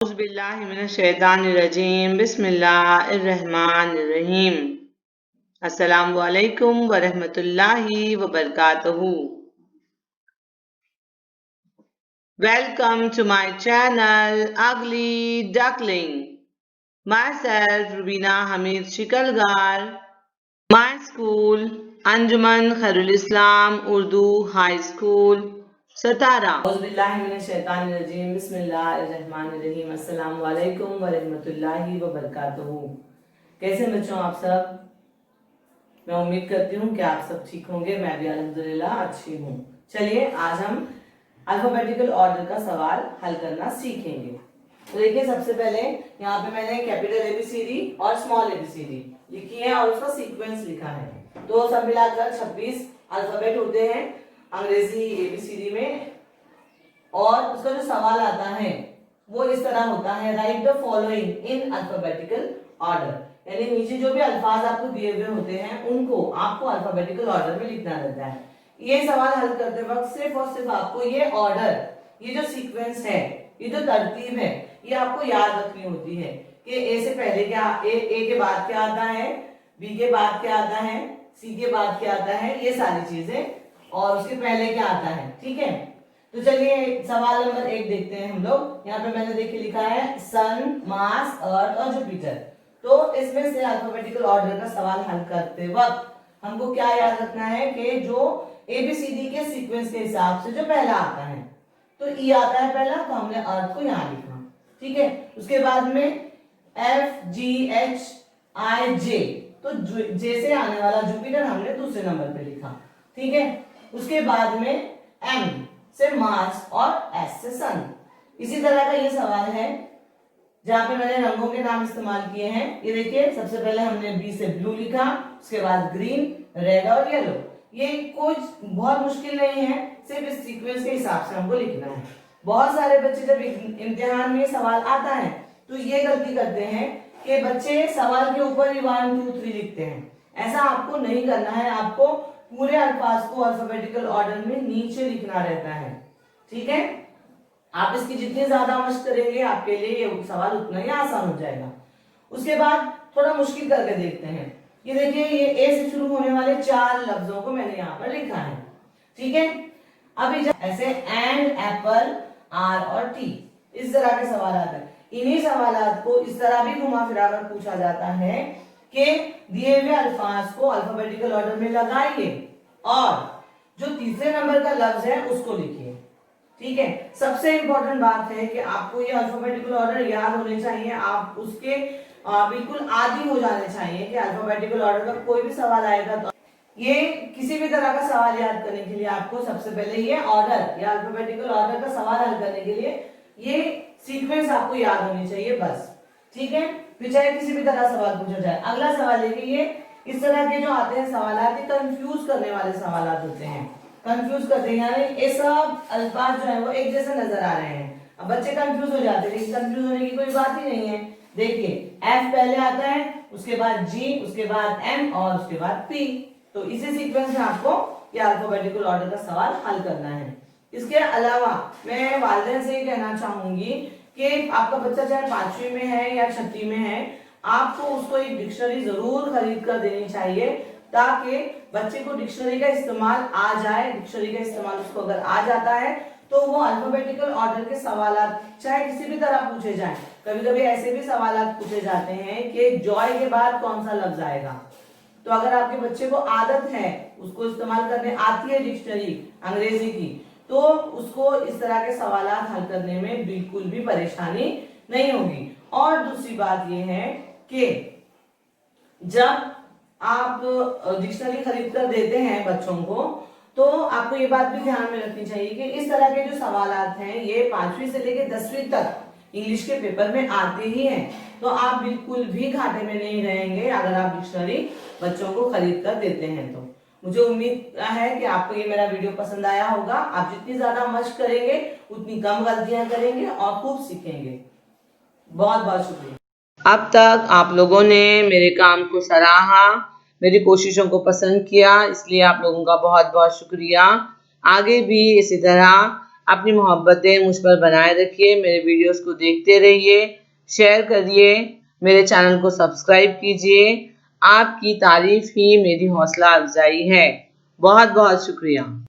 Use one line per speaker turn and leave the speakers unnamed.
औज़ुबिल्लाहिमिनश्शैतानिर्रजीम बिस्मिल्लाहिर्रहमानिर्रहीम। अस्सलामु अलैकुम वरहमतुल्लाहि वबरकातुहू। Welcome to my channel Ugly Duckling. Myself Rubina Hamid Shikalgar. My school Anjuman Khairul Islam Urdu High School Satara. औज़ुबिल्लाहिमिनश्शैतानिर्रजीम बिस्मिल्लाहिर्रहमानिर्रहीम। अस्सलामु अलैकुम वरहमतुल्लाहि वबरकातुहू। कैसे बच्चों आप सब? मैं उम्मीद करती हूँ कि आप सब ठीक होंगे। मैं भी अल्हम्दुलिल्लाह अच्छी हूँ। चलिए आज हम अल्फाबेटिकल ऑर्डर का सवाल हल करना सीखेंगे। तो देखिए सबसे पहले यहाँ पे मैंने कैपिटल एबीसीडी और स्मॉल एबीसीडी लिखी है और उसका सीक्वेंस लिखा है। तो सब मिलाकर 26 अल्फाबेट होते हैं अंग्रेजी एबीसीडी में। और उसका जो सवाल आता है वो इस तरह होता है, right the following in alphabetical order. यानी नीचे जो भी अल्फाज आपको दिए हुए होते हैं उनको आपको अल्फाबेटिकल ऑर्डर में लिखना रहता है। ये सवाल हल करते वक्त सिर्फ और सिर्फ आपको ये ऑर्डर, ये जो सीक्वेंस है, ये जो तरतीब है, ये आपको याद रखनी होती है कि ए से पहले क्या, ए के बाद क्या आता है, बी के बाद क्या आता है, सी के बाद क्या आता है, ये सारी चीजें, और उसके पहले क्या आता है। ठीक है, तो चलिए सवाल नंबर 1 देखते हैं हम लोग। यहाँ पे मैंने देखिए लिखा है सन, मार्स, अर्थ और जुपिटर। तो इसमें से अल्फाबेटिकल ऑर्डर का सवाल हल करते वक्त हमको क्या याद रखना है कि जो एबीसीडी के सीक्वेंस के हिसाब से जो पहला आता है, तो ई आता है पहला, तो हमने अर्थ को यहाँ लिखा। ठीक है, उसके बाद में एफ जी एच आई जे, तो जे से आने वाला जुपिटर हमने दूसरे नंबर पे लिखा। ठीक है, उसके बाद में एम से मार्स और एस से सन। इसी तरह का ये सवाल है जहां पे मैंने रंगों के नाम इस्तेमाल किए हैं। ये देखिए सबसे पहले हमने बी से ब्लू लिखा, उसके बाद ग्रीन, रेड और येलो। ये कुछ बहुत मुश्किल नहीं है, सिर्फ इस सीक्वेंस के हिसाब से हमको लिखना है। बहुत सारे बच्चे जब इम्तिहान में सवाल आता है तो ये गलती करते हैं कि बच्चे सवाल के ऊपर ही 1 2 3 लिखते हैं। ऐसा आपको नहीं करना है, आपको पूरे अल्फाज को अल्फाबेटिकल ऑर्डर में नीचे लिखना रहता है। ठीक है, आप इसकी जितनी ज्यादा मशक करेंगे आपके लिए ये सवाल उतना ही आसान हो जाएगा। उसके बाद थोड़ा मुश्किल करके देखते हैं। ये देखिए ये ए से शुरू होने वाले 4 लफ्जों को मैंने यहाँ पर लिखा है। ठीक है, अभी जब ऐसे एंड, एप्पल, आर और टी, इस तरह के सवाल आते हैं। इन्हीं सवालात को इस तरह भी घुमा फिरा कर पूछा जाता है कि दिए हुए अल्फाज को अल्फाबेटिकल ऑर्डर में लगाइए और जो तीसरे नंबर का लफ्ज है उसको लिखिए। ठीक है, सबसे इंपॉर्टेंट बात है कि आपको ये अल्फाबेटिकल ऑर्डर याद होने चाहिए। आप उसके बिल्कुल आदी हो जाने चाहिए कि अल्फाबेटिकल ऑर्डर का कोई भी सवाल आएगा तो ये किसी भी तरह का सवाल याद करने के लिए आपको सबसे पहले ये ऑर्डर या अल्फाबेटिकल ऑर्डर का सवाल हल करने के लिए ये सीक्वेंस आपको याद होनी चाहिए बस। ठीक है, फिर चाहे किसी भी तरह सवाल पूछा जाए। अगला सवाल है कि ये इस तरह के जो आते हैं सवाल, ये कंफ्यूज करने वाले सवाल होते हैं। कंफ्यूज करते हैं यानी ये सब अल्फाज जो है वो एक जैसे नजर आ रहे हैं। अब बच्चे कंफ्यूज हो जाते हैं, लेकिन कंफ्यूज होने की कोई बात ही नहीं है। देखिए एफ पहले आता है, उसके बाद जी, उसके बाद एम और उसके बाद पी। तो इसी सीक्वेंस में आपको ये अल्फाबेटिकल ऑर्डर का सवाल हल करना है। इसके अलावा मैं वालिदैन से ये कहना चाहूंगी कि आपका बच्चा चाहे 5वीं में है या 6वीं में है, आपको उसको एक डिक्शनरी जरूर खरीद कर देनी चाहिए ताकि बच्चे को डिक्शनरी का इस्तेमाल आ जाए। डिक्शनरी का इस्तेमाल उसको अगर आ जाता है तो वो अल्फाबेटिकल ऑर्डर के सवालात चाहे किसी भी तरह पूछे जाएं। कभी कभी ऐसे भी सवालात पूछे जाते हैं कि जॉय के बाद कौन सा लफ्ज आएगा। तो अगर आपके बच्चे को आदत है, उसको इस्तेमाल करने आती है डिक्शनरी अंग्रेजी की, तो उसको इस तरह के सवालात हल करने में बिल्कुल भी परेशानी नहीं होगी। और दूसरी बात यह है कि जब आप डिक्शनरी खरीद कर देते हैं बच्चों को, तो आपको ये बात भी ध्यान में रखनी चाहिए कि इस तरह के जो सवालात हैं ये 5वीं से लेकर 10वीं तक इंग्लिश के पेपर में आते ही हैं। तो आप बिल्कुल भी घाटे में नहीं रहेंगे अगर आप डिक्शनरी बच्चों को खरीद कर देते हैं। तो मुझे उम्मीद है कि आपको ये मेरा वीडियो पसंद आया होगा। आप जितनी ज्यादा मशक करेंगे उतनी कम गलतियां करेंगे और खूब सीखेंगे। बहुत बहुत शुक्रिया। अब तक आप लोगों ने मेरे काम को सराहा, मेरी कोशिशों को पसंद किया, इसलिए आप लोगों का बहुत बहुत शुक्रिया। आगे भी इसी तरह अपनी मोहब्बतें मुझ पर बनाए रखिए, मेरे वीडियोस को देखते रहिए, शेयर करिए, मेरे चैनल को सब्सक्राइब कीजिए। आपकी तारीफ ही मेरी हौसला अफजाई है। बहुत बहुत शुक्रिया।